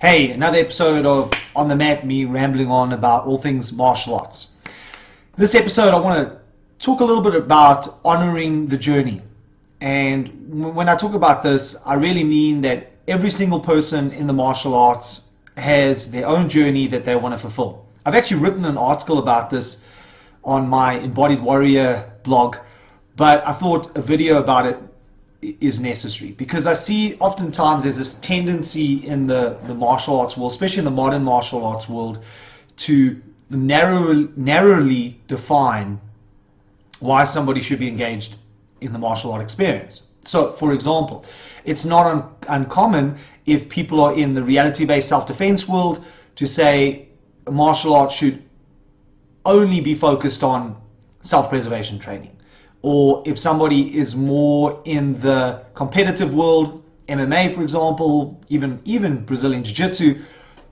Hey, another episode of On the Mat, me rambling on about all things martial arts. This episode I want to talk a little bit about honoring the journey. And when I talk about this, I really mean that every single person in the martial arts has their own journey that they want to fulfill. I've actually written an article about this on my Embodied Warrior blog, but I thought a video about it is necessary because I see oftentimes there's this tendency in the martial arts world, especially in the modern martial arts world, to narrowly define why somebody should be engaged in the martial art experience. So, for example, it's not uncommon if people are in the reality-based self-defense world to say martial arts should only be focused on self-preservation training. Or if somebody is more in the competitive world, MMA for example, even Brazilian Jiu-Jitsu,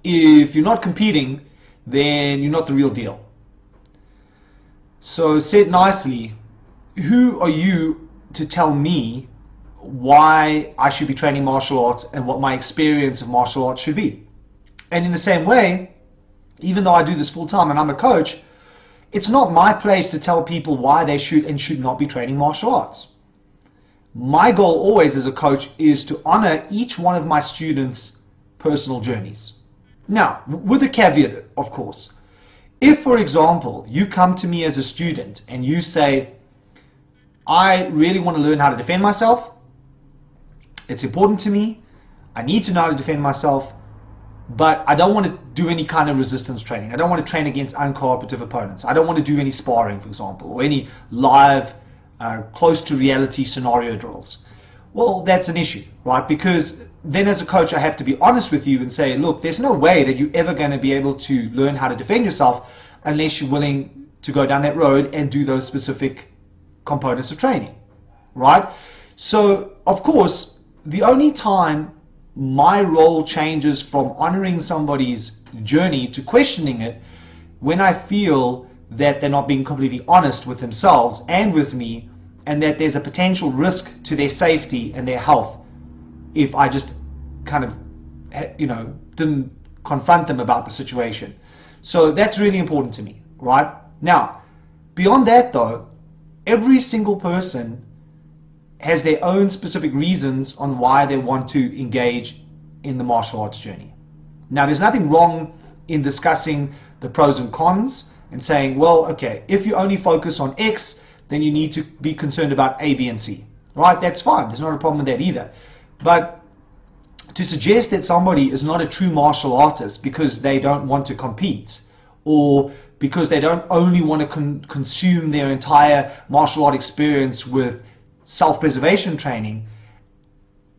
if you're not competing, then you're not the real deal. So said nicely, who are you to tell me why I should be training martial arts and what my experience of martial arts should be? And in the same way, even though I do this full time and I'm a coach, it's not my place to tell people why they should and should not be training martial arts. My goal always as a coach is to honor each one of my students' personal journeys. Now, with a caveat, of course. If, for example, you come to me as a student and you say, I really want to learn how to defend myself, it's important to me, I need to know how to defend myself, but I don't want to do any kind of resistance training. I don't want to train against uncooperative opponents. I don't want to do any sparring, for example, or any live, close to reality scenario drills. Well, that's an issue, right? Because then as a coach, I have to be honest with you and say, look, there's no way that you're ever going to be able to learn how to defend yourself unless you're willing to go down that road and do those specific components of training, right? So, of course, the only time my role changes from honoring somebody's journey to questioning it when I feel that they're not being completely honest with themselves and with me, and that there's a potential risk to their safety and their health if I just kind of, didn't confront them about the situation. So that's really important to me, right? Now, beyond that though, every single person has their own specific reasons on why they want to engage in the martial arts journey. Now, there's nothing wrong in discussing the pros and cons and saying, well, okay, if you only focus on X, then you need to be concerned about A, B, and C. Right? That's fine. There's not a problem with that either. But to suggest that somebody is not a true martial artist because they don't want to compete, or because they don't only want to consume their entire martial art experience with self-preservation training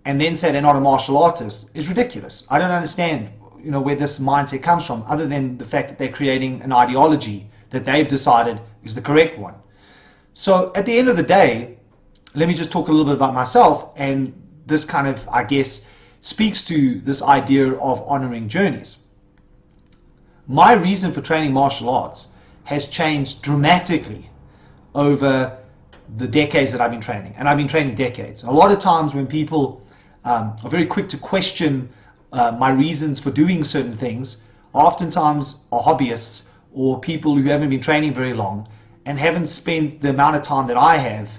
and then say they're not a martial artist is ridiculous. I don't understand where this mindset comes from, other than the fact that they're creating an ideology that they've decided is the correct one. So at the end of the day, let me just talk a little bit about myself, and this kind of, I guess, speaks to this idea of honoring journeys. My reason for training martial arts has changed dramatically over the decades that I've been training, and I've been training decades. A lot of times when people are very quick to question my reasons for doing certain things, oftentimes are hobbyists or people who haven't been training very long and haven't spent the amount of time that I have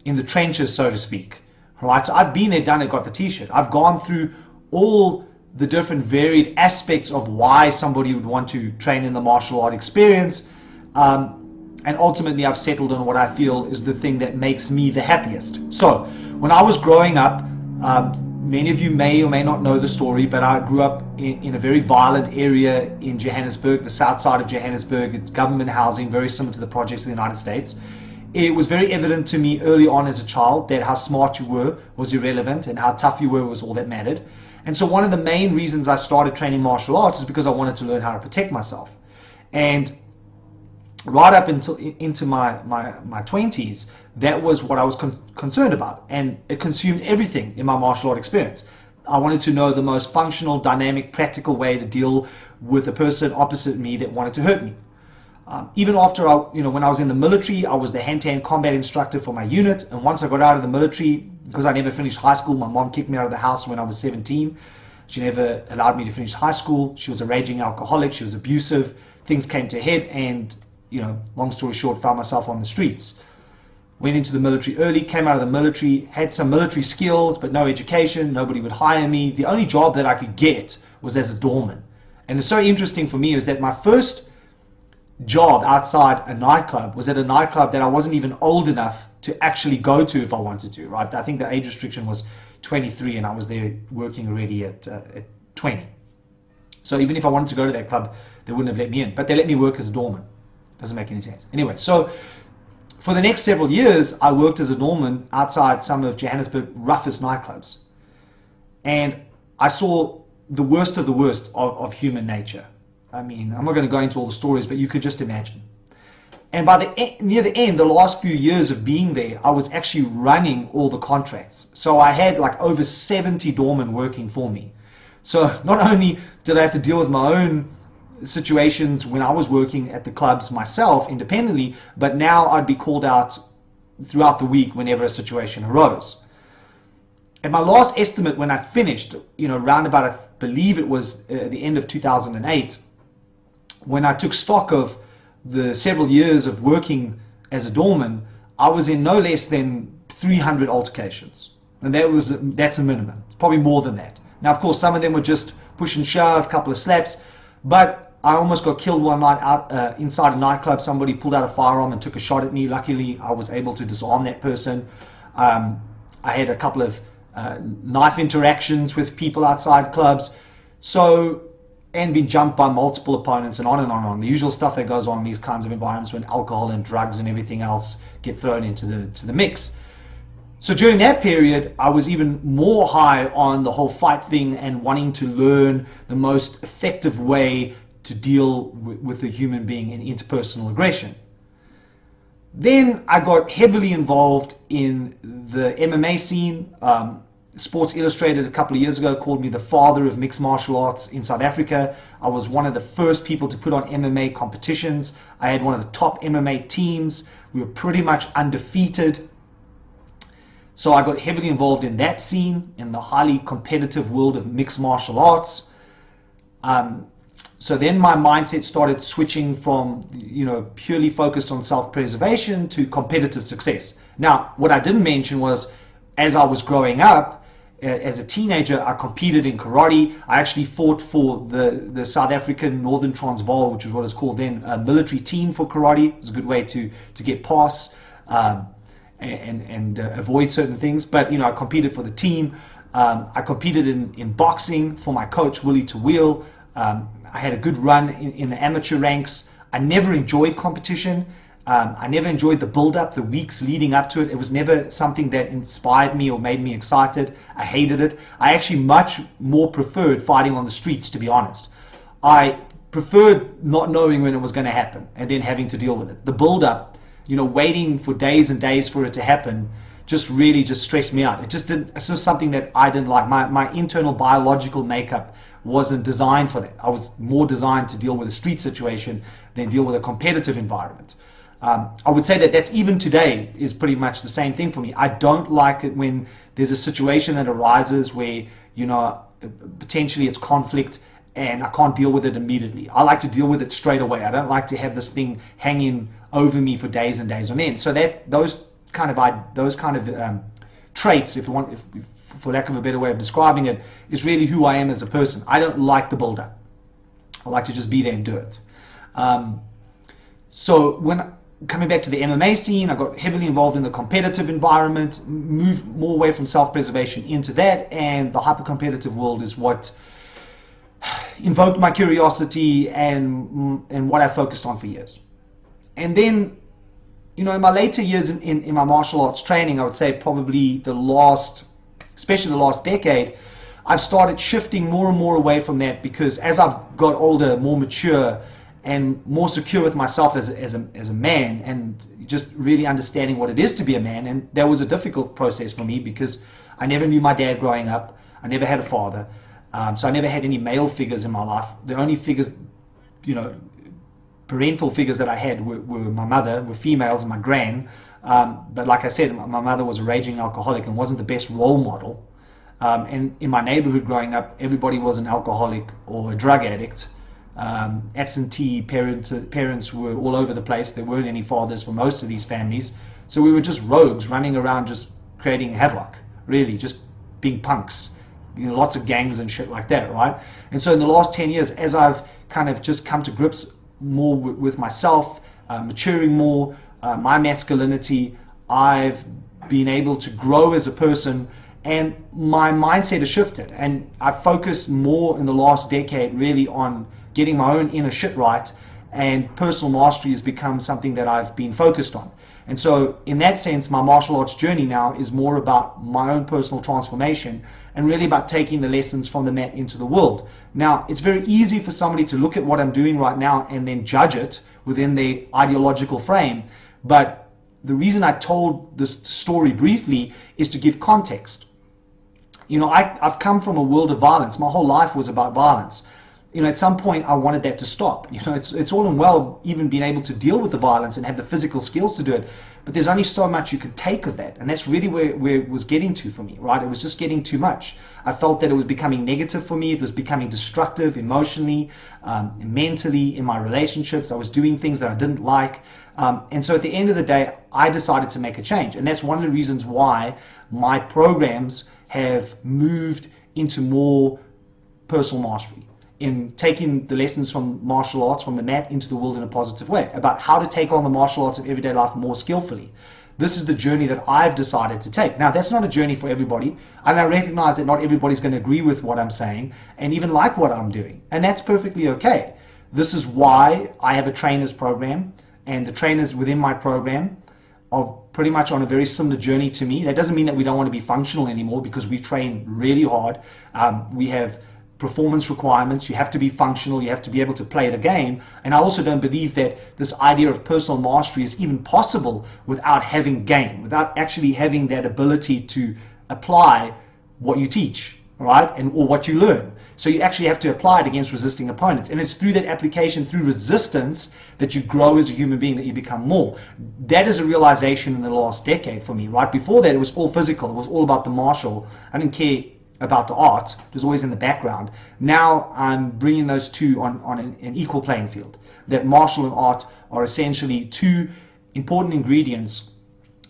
in the trenches, so to speak. Right? So I've been there, done it, got the t-shirt. I've gone through all the different varied aspects of why somebody would want to train in the martial art experience. And ultimately I've settled on what I feel is the thing that makes me the happiest. So when I was growing up, many of you may or may not know the story, but I grew up in a very violent area in Johannesburg, the south side of Johannesburg, government housing, very similar to the projects in the United States. It was very evident to me early on as a child that how smart you were was irrelevant and how tough you were was all that mattered. And so one of the main reasons I started training martial arts is because I wanted to learn how to protect myself. And right up until into my 20s, that was what I was concerned about, and it consumed everything in my martial art experience. I wanted to know the most functional, dynamic, practical way to deal with a person opposite me that wanted to hurt me. Even after when I was in the military, I was the hand-to-hand combat instructor for my unit, and once I got out of the military, because I never finished high school, my mom kicked me out of the house when I was 17. She never allowed me to finish high school. She was a raging alcoholic. She was abusive. Things came to a head, and long story short, found myself on the streets. Went into the military early, came out of the military, had some military skills, but no education. Nobody would hire me. The only job that I could get was as a doorman. And it's so interesting for me is that my first job outside a nightclub was at a nightclub that I wasn't even old enough to actually go to if I wanted to, right? I think the age restriction was 23, and I was there working already at 20. So even if I wanted to go to that club, they wouldn't have let me in. But they let me work as a doorman. Doesn't make any sense. Anyway, so for the next several years, I worked as a doorman outside some of Johannesburg's roughest nightclubs. And I saw the worst of the worst of human nature. I mean, I'm not going to go into all the stories, but you could just imagine. And by near the end, the last few years of being there, I was actually running all the contracts. So I had like over 70 doormen working for me. So not only did I have to deal with my own situations when I was working at the clubs myself independently, but now I'd be called out throughout the week whenever a situation arose. And my last estimate when I finished, round about, I believe it was the end of 2008, when I took stock of the several years of working as a doorman, I was in no less than 300 altercations. And that's a minimum. It's probably more than that. Now, of course, some of them were just push and shove, a couple of slaps, but I almost got killed one night out inside a nightclub. Somebody pulled out a firearm and took a shot at me. Luckily, I was able to disarm that person. I had a couple of knife interactions with people outside clubs. And been jumped by multiple opponents and on and on and on. The usual stuff that goes on in these kinds of environments when alcohol and drugs and everything else get thrown into the mix. So during that period, I was even more high on the whole fight thing and wanting to learn the most effective way to deal with a human being in interpersonal aggression. Then I got heavily involved in the MMA scene. Sports Illustrated a couple of years ago called me the father of mixed martial arts in South Africa. I was one of the first people to put on MMA competitions. I had one of the top MMA teams. We were pretty much undefeated. So I got heavily involved in that scene, in the highly competitive world of mixed martial arts. So then my mindset started switching from, purely focused on self-preservation to competitive success. Now, what I didn't mention was, as I was growing up, as a teenager, I competed in karate. I actually fought for the South African Northern Transvaal, which is what is called then a military team for karate. It was a good way to get past and avoid certain things. But, I competed for the team. I competed in boxing for my coach, Willie Tawil. I had a good run in the amateur ranks. I never enjoyed competition. I never enjoyed the build-up, the weeks leading up to it. It was never something that inspired me or made me excited. I hated it. I actually much more preferred fighting on the streets, to be honest. I preferred not knowing when it was going to happen and then having to deal with it. The build-up, waiting for days and days for it to happen, just really stressed me out. It's just something that I didn't like. My internal biological makeup wasn't designed for that. I was more designed to deal with a street situation than deal with a competitive environment. I would say that that's even today is pretty much the same thing for me. I don't like it when there's a situation that arises where, potentially it's conflict and I can't deal with it immediately. I like to deal with it straight away. I don't like to have this thing hanging over me for days and days on end. So those kind of traits, if for lack of a better way of describing it, is really who I am as a person. I don't like the build-up. I like to just be there and do it. So coming back to the MMA scene, I got heavily involved in the competitive environment, moved more away from self-preservation into that, and the hyper-competitive world is what invoked my curiosity and what I focused on for years. And then, in my later years in my martial arts training, I would say probably especially the last decade, I've started shifting more and more away from that because as I've got older, more mature, and more secure with myself as a man, and just really understanding what it is to be a man. And that was a difficult process for me because I never knew my dad growing up. I never had a father. So I never had any male figures in my life. The only figures, parental figures that I had were my mother, were females, and my gran. But like I said, my mother was a raging alcoholic and wasn't the best role model. And in my neighborhood growing up, everybody was an alcoholic or a drug addict. Absentee parents were all over the place. There weren't any fathers for most of these families. So we were just rogues running around just creating havoc, really, just being punks. Lots of gangs and shit like that, right? And so in the last 10 years, as I've kind of just come to grips more with myself, maturing more, my masculinity, I've been able to grow as a person, and my mindset has shifted. And I've focused more in the last decade really on getting my own inner shit right, and personal mastery has become something that I've been focused on. And so in that sense, my martial arts journey now is more about my own personal transformation and really about taking the lessons from the mat into the world. Now, it's very easy for somebody to look at what I'm doing right now and then judge it within their ideological frame. But the reason I told this story briefly is to give context. I've come from a world of violence. My whole life was about violence. At some point I wanted that to stop. It's all and well even being able to deal with the violence and have the physical skills to do it, but there's only so much you can take of that, and that's really where it was getting to for me, right? It was just getting too much. I felt that it was becoming negative for me. It was becoming destructive emotionally, mentally, in my relationships. I was doing things that I didn't like, and so at the end of the day, I decided to make a change, and that's one of the reasons why my programs have moved into more personal mastery, in taking the lessons from martial arts, from the mat, into the world in a positive way, about how to take on the martial arts of everyday life more skillfully. This is the journey that I've decided to take. Now, that's not a journey for everybody, and I recognize that not everybody's going to agree with what I'm saying and even like what I'm doing, and that's perfectly okay. This is why I have a trainer's program, and the trainers within my program are pretty much on a very similar journey to me. That doesn't mean that we don't want to be functional anymore, because we train really hard. We have performance requirements. You have to be functional. You have to be able to play the game. And I also don't believe that this idea of personal mastery is even possible without having game, without actually having that ability to apply what you teach, right? Or what you learn. So you actually have to apply it against resisting opponents. And it's through that application, through resistance, that you grow as a human being, that you become more. That is a realization in the last decade for me, right? Before that, it was all physical. It was all about the martial. I didn't care about the art. It was always in the background. Now I'm bringing those two on an equal playing field. That martial and art are essentially two important ingredients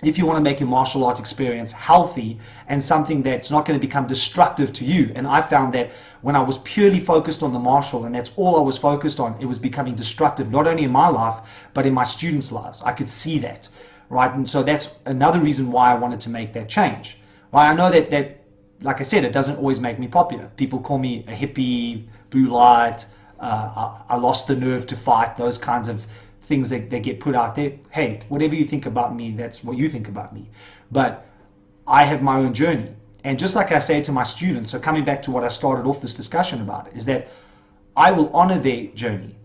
if you want to make your martial arts experience healthy and something that's not going to become destructive to you. And I found that when I was purely focused on the martial, and that's all I was focused on, it was becoming destructive, not only in my life, but in my students' lives. I could see that, right? And so that's another reason why I wanted to make that change. Right? I know that like I said, it doesn't always make me popular. People call me a hippie, blue light, I lost the nerve to fight, those kinds of things that get put out there. Hey, whatever you think about me, that's what you think about me. But I have my own journey. And just like I say to my students, so coming back to what I started off this discussion about, is that I will honor their journey,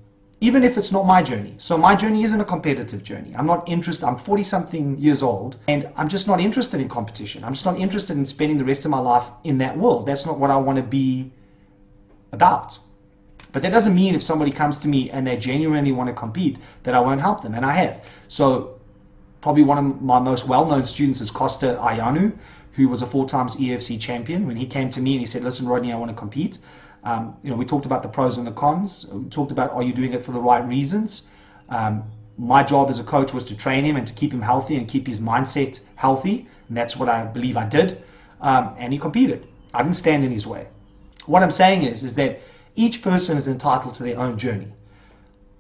even if it's not my journey. So my journey isn't a competitive journey. I'm not interested. I'm 40-something years old, and I'm just not interested in competition. I'm just not interested in spending the rest of my life in that world. That's not what I want to be about. But that doesn't mean if somebody comes to me and they genuinely want to compete, that I won't help them, and I have. So probably one of my most well-known students is Costa Ayanu, who was a 4-time EFC champion. When he came to me and he said, listen, Rodney, I want to compete. We talked about the pros and the cons. We talked about, are you doing it for the right reasons? My job as a coach was to train him and to keep him healthy and keep his mindset healthy. And that's what I believe I did. And he competed. I didn't stand in his way. What I'm saying is that each person is entitled to their own journey.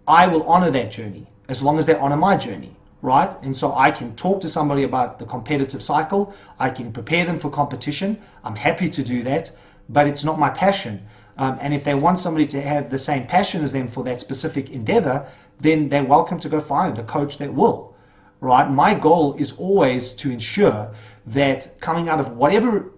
I will honor that journey as long as they honor my journey, right? And so I can talk to somebody about the competitive cycle. I can prepare them for competition. I'm happy to do that, but it's not my passion. And if they want somebody to have the same passion as them for that specific endeavor, then they're welcome to go find a coach that will, right? My goal is always to ensure that coming out of whatever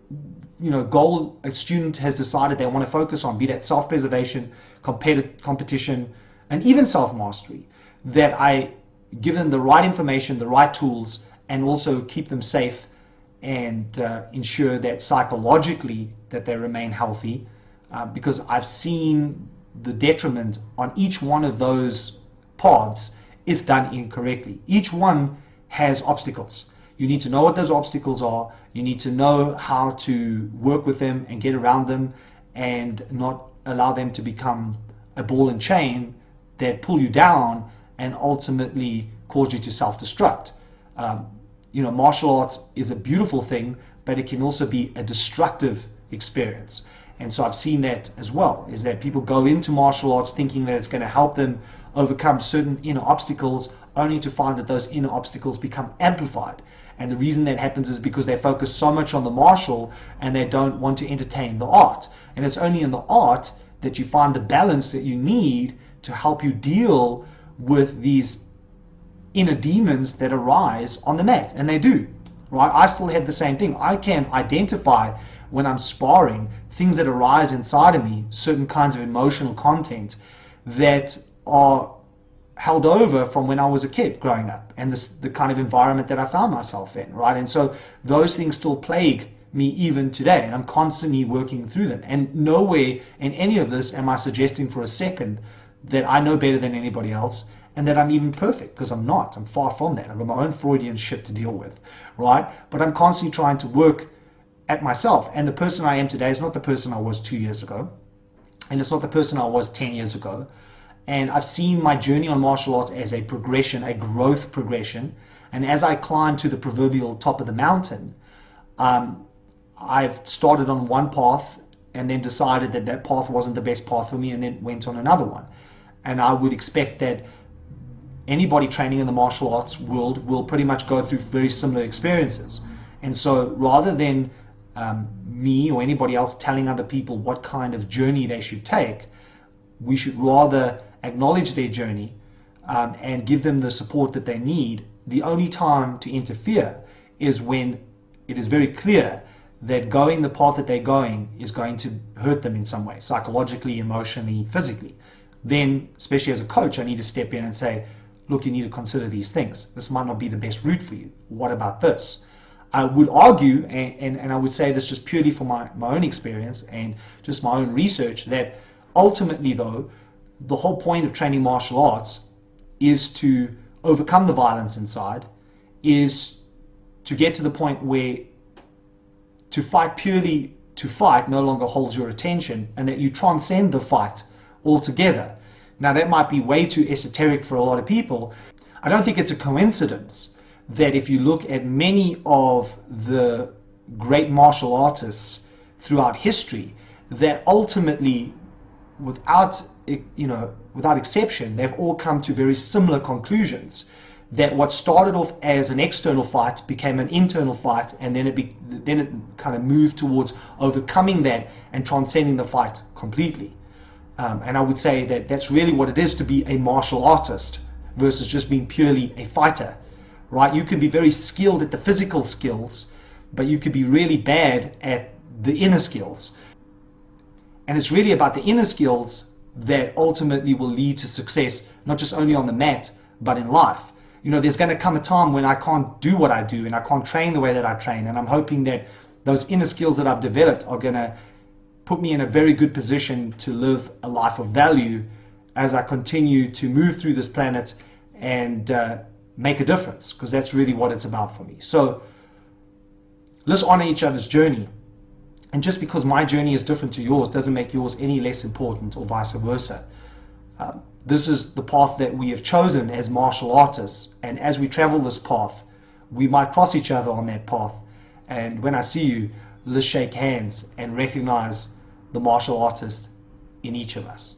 goal a student has decided they want to focus on, be that self-preservation, competition, and even self-mastery, that I give them the right information, the right tools, and also keep them safe and ensure that psychologically that they remain healthy, because I've seen the detriment on each one of those paths if done incorrectly. Each one has obstacles. You need to know what those obstacles are. You need to know how to work with them and get around them and not allow them to become a ball and chain that pull you down and ultimately cause you to self-destruct. Martial arts is a beautiful thing, but it can also be a destructive experience. And so I've seen that as well, is that people go into martial arts thinking that it's going to help them overcome certain inner obstacles, only to find that those inner obstacles become amplified. And the reason that happens is because they focus so much on the martial and they don't want to entertain the art. And it's only in the art that you find the balance that you need to help you deal with these inner demons that arise on the mat. And they do, right? I still have the same thing. I can identify when I'm sparring things that arise inside of me, certain kinds of emotional content that are held over from when I was a kid growing up, and the kind of environment that I found myself in, right? And so those things still plague me even today, and I'm constantly working through them. And nowhere in any of this am I suggesting for a second that I know better than anybody else and that I'm even perfect, because I'm not. I'm far from that. I've got my own Freudian shit to deal with, right? But I'm constantly trying to work at myself, and the person I am today is not the person I was 2 years ago, and it's not the person I was 10 years ago. And I've seen my journey on martial arts as a progression, a growth progression. And as I climb to the proverbial top of the mountain, I've started on one path and then decided that that path wasn't the best path for me, and then went on another one. And I would expect that anybody training in the martial arts world will pretty much go through very similar experiences. And so rather than me or anybody else telling other people what kind of journey they should take, we should rather acknowledge their journey and give them the support that they need. The only time to interfere is when it is very clear that going the path that they're going is going to hurt them in some way, psychologically, emotionally, physically. Then, especially as a coach, I need to step in and say, look, you need to consider these things. This might not be the best route for you. What about this? I would argue, and I would say this just purely from my own experience and just my own research, that ultimately, though, the whole point of training martial arts is to overcome the violence inside, is to get to the point where to fight purely to fight no longer holds your attention, and that you transcend the fight altogether. Now, that might be way too esoteric for a lot of people. I don't think it's a coincidence that if you look at many of the great martial artists throughout history, that ultimately, without exception, they've all come to very similar conclusions. That what started off as an external fight became an internal fight, and then it kind of moved towards overcoming that and transcending the fight completely. And I would say that that's really what it is to be a martial artist versus just being purely a fighter, right? You can be very skilled at the physical skills, but you could be really bad at the inner skills. And it's really about the inner skills that ultimately will lead to success, not just only on the mat, but in life. There's going to come a time when I can't do what I do and I can't train the way that I train. And I'm hoping that those inner skills that I've developed are going to put me in a very good position to live a life of value as I continue to move through this planet and make a difference, because that's really what it's about for me. So let's honor each other's journey. And just because my journey is different to yours doesn't make yours any less important, or vice versa. This is the path that we have chosen as martial artists, and as we travel this path, we might cross each other on that path. And when I see you, let's shake hands and recognize the martial artist in each of us.